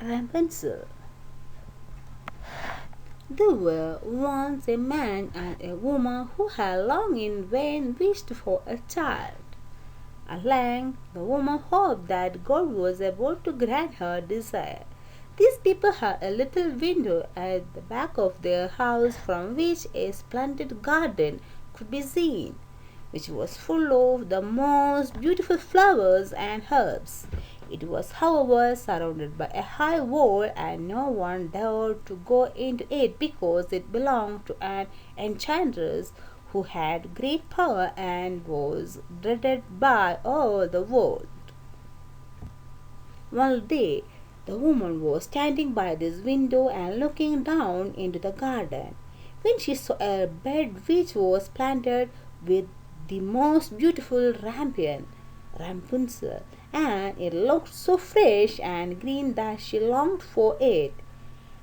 Rapunzel. There were once a man and a woman who had long in vain wished for a child. At length, the woman hoped that God was able to grant her desire. These people had a little window at the back of their house from which a splendid garden could be seen, which was full of the most beautiful flowers and herbs. It was, however, surrounded by a high wall, and no one dared to go into it because it belonged to an enchantress who had great power and was dreaded by all the world. One day, the woman was standing by this window and looking down into the garden when she saw a bed which was planted with the most beautiful rampion, Rapunzel, and it looked so fresh and green that she longed for it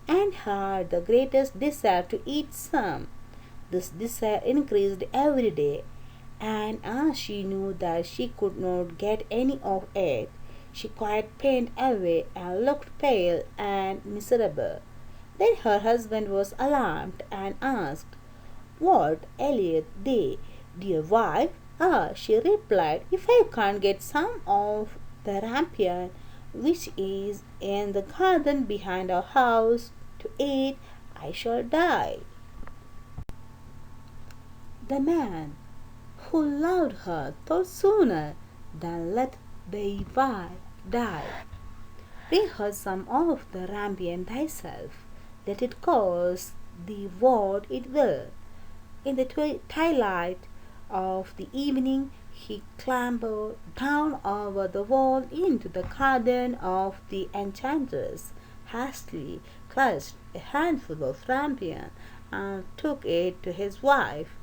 and had the greatest desire to eat some. This desire increased every day, and as she knew that she could not get any of it, she quite pined away and looked pale and miserable. Then her husband was alarmed and asked, "What aileth thee, dear wife?" "Ah," she replied, "if I can't get some of the rampion which is in the garden behind our house to eat, I shall die." The man who loved her thought sooner than let the wife die. Bring her some of the rampion thyself. Let it cost thee what it will. In the twilight of the evening, he clambered down over the wall into the garden of the enchantress, hastily clutched a handful of rampion, and took it to his wife.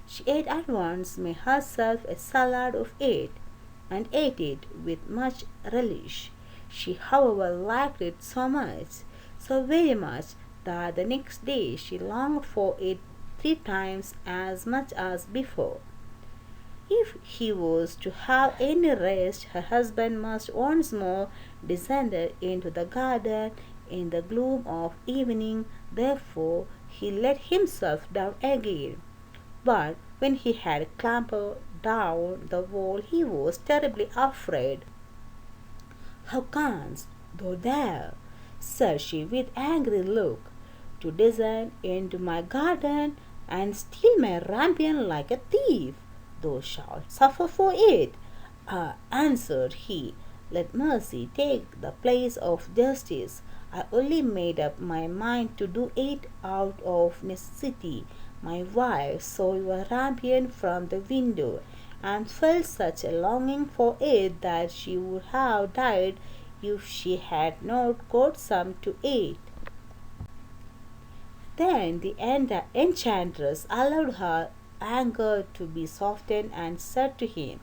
She ate at once, made herself a salad of it, and ate it with much relish. She, however, liked it so very much, that the next day she longed for it 3 times as much as before. If he was to have any rest, her husband must once more descend into the garden in the gloom of evening. Therefore he let himself down again. But when he had clambered down the wall, he was terribly afraid. "How canst thou dare," said she with angry look, "to descend into my garden and steal my rampion like a thief? Thou shalt suffer for it." Answered he, "Let mercy take the place of justice. I only made up my mind to do it out of necessity. My wife saw your rampion from the window, and felt such a longing for it that she would have died if she had not got some to eat." Then the enchantress allowed her anger to be softened and said to him,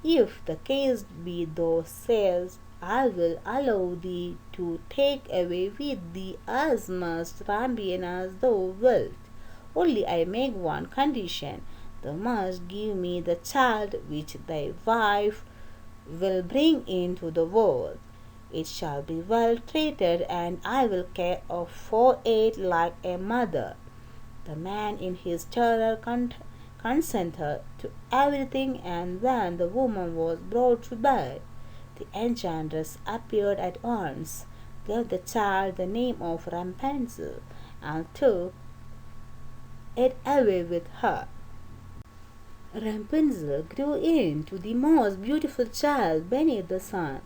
"If the case be thou sayest, I will allow thee to take away with thee as much rampion as thou wilt. Only I make one condition. Thou must give me the child which thy wife will bring into the world. It shall be well treated, and I will care for it like a mother." The man in his terror consented to everything, and when the woman was brought to bed, the enchantress appeared at once, gave the child the name of Rapunzel, and took it away with her. Rapunzel grew into the most beautiful child beneath the sun.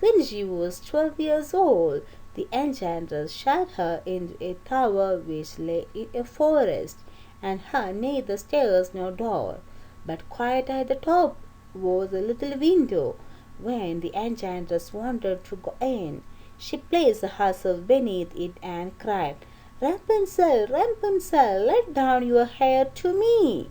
When she was 12 years old, the enchantress shut her into a tower which lay in a forest, and had neither stairs nor door, but quite at the top was a little window. When the enchantress wanted to go in, she placed herself beneath it and cried, "Rapunzel, Rapunzel, let down your hair to me."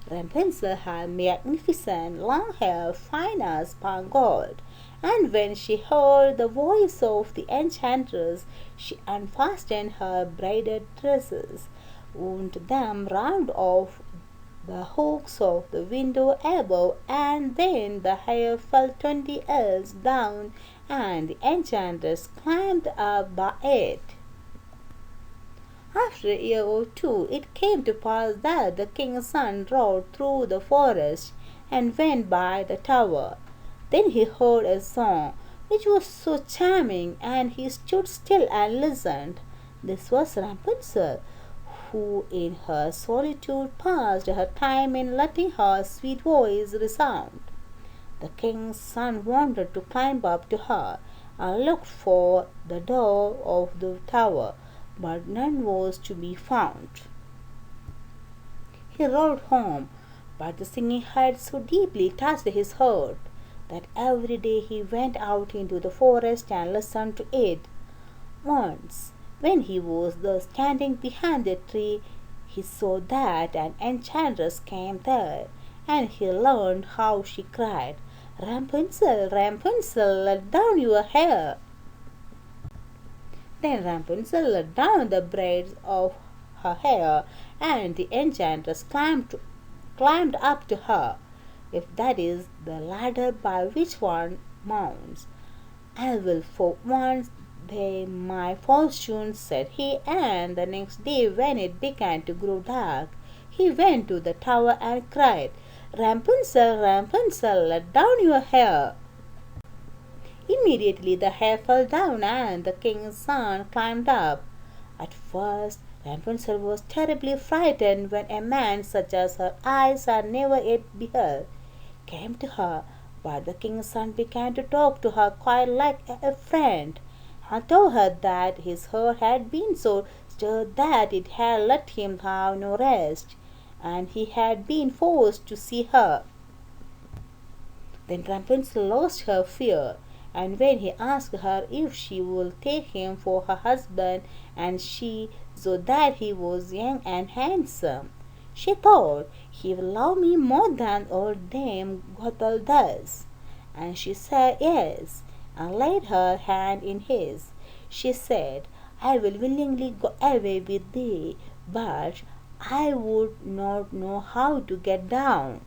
Rapunzel had magnificent long hair, fine as spun gold, and when she heard the voice of the enchantress, she unfastened her braided tresses, wound them round off the hooks of the window above, and then the hair fell 20 ells down and the enchantress climbed up by it. After a year or two, it came to pass that the king's son rode through the forest and went by the tower. Then he heard a song which was so charming, and he stood still and listened. This was Rapunzel, who in her solitude passed her time in letting her sweet voice resound. The king's son wanted to climb up to her and looked for the door of the tower, but none was to be found. He rode home, but the singing had so deeply touched his heart that every day he went out into the forest and listened to it. Once, when he was thus standing behind a tree, he saw that an enchantress came there, and he learned how she cried, "Rapunzel, Rapunzel, let down your hair." Then Rapunzel let down the braids of her hair, and the enchantress climbed up to her. If that is the ladder by which one mounts, I will for once pay my fortune, said he, and the next day when it began to grow dark, he went to the tower and cried, "Rapunzel, Rapunzel, let down your hair." Immediately the hair fell down and the king's son climbed up. At first Rapunzel was terribly frightened when a man such as her eyes had never yet beheld came to her, but the king's son began to talk to her quite like a friend, and told her that his heart had been so stirred that it had let him have no rest, and he had been forced to see her. Then Rapunzel lost her fear, and when he asked her if she would take him for her husband, and she saw that he was young and handsome, she thought, "He will love me more than old Dame Gothel does." And she said yes, and laid her hand in his. She said, "I will willingly go away with thee, but I would not know how to get down.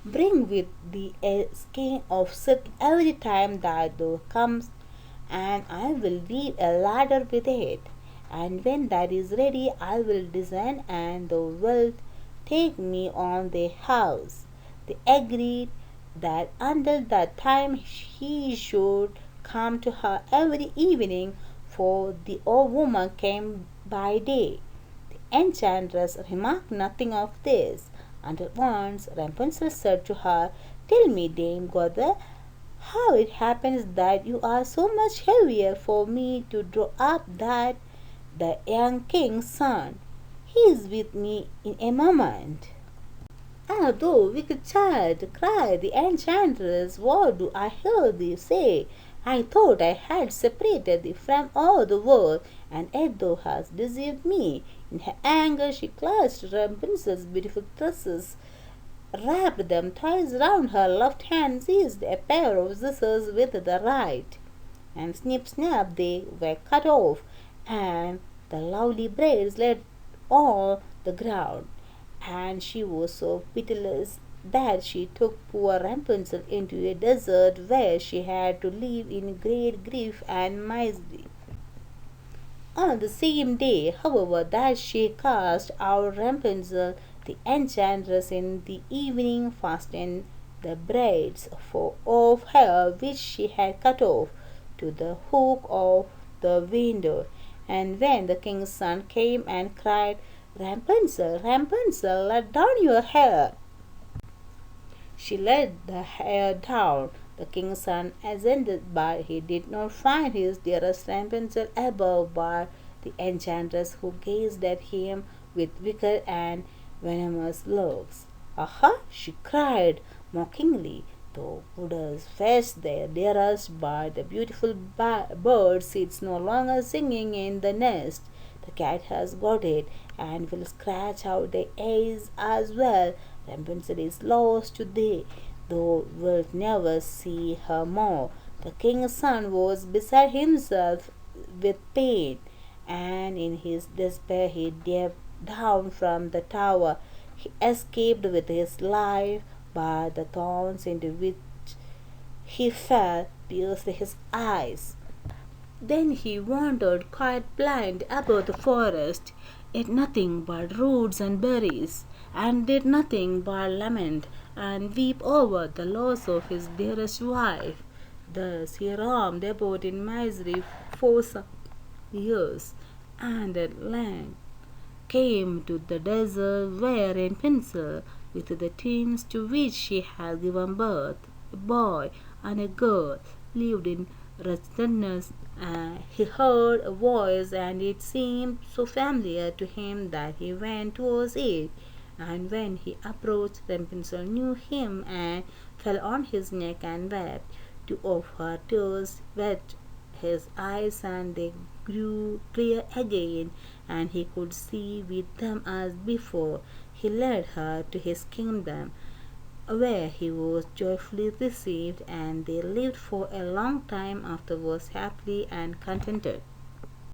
Bring with thee a skein of silk every time that thou comest, and I will weave a ladder with it. And when that is ready, I will descend, and thou wilt take me on thy house." They agreed that until that time he should come to her every evening, for the old woman came by day. The enchantress remarked nothing of this, until once Rapunzel said to her, "Tell me, Dame Gothel, how it happens that you are so much heavier for me to draw up than the young king's son. He is with me in a moment." "Ah, thou wicked child," cried the enchantress, "what do I hear thee say? I thought I had separated thee from all the world, and yet thou hast deceived me." In her anger she clutched Rapunzel's beautiful tresses, wrapped them twice round her left hand, seized a pair of scissors with the right, and snip snap they were cut off, and the lovely braids lay on the ground. And she was so pitiless that she took poor Rapunzel into a desert where she had to live in great grief and misery. On the same day, however, that she cast out Rapunzel, the enchantress in the evening fastened the braids of hair which she had cut off to the hook of the window. And when the king's son came and cried, "Rapunzel, Rapunzel, let down your hair," she let the hair down. The king's son ascended, but he did not find his dearest Rapunzel above, but the enchantress, who gazed at him with wicked and venomous looks. "Aha!" she cried mockingly, "thou wouldst fetch their dearest, but the beautiful bird sits no longer singing in the nest. The cat has got it, and will scratch out the eggs as well. Rapunzel is lost to thee. Thou wilt never see her more." The king's son was beside himself with pain, and in his despair he dived down from the tower. He escaped with his life, but the thorns into which He fell, pierced his eyes. Then he wandered quite blind about the forest, ate nothing but roots and berries, and did nothing but lament and weep over the loss of his dearest wife. Thus he roamed about in misery for some years, and at length came to the desert where Rapunzel, with the twins to which she had given birth, a boy and a girl, lived in wretchedness. And he heard a voice, and it seemed so familiar to him that he went towards it. And when he approached, Rapunzel knew him and fell on his neck and wept. Two of her tears wet his eyes, and they grew clear again, and he could see with them as before. He led her to his kingdom, where he was joyfully received, and they lived for a long time afterwards happily and contented.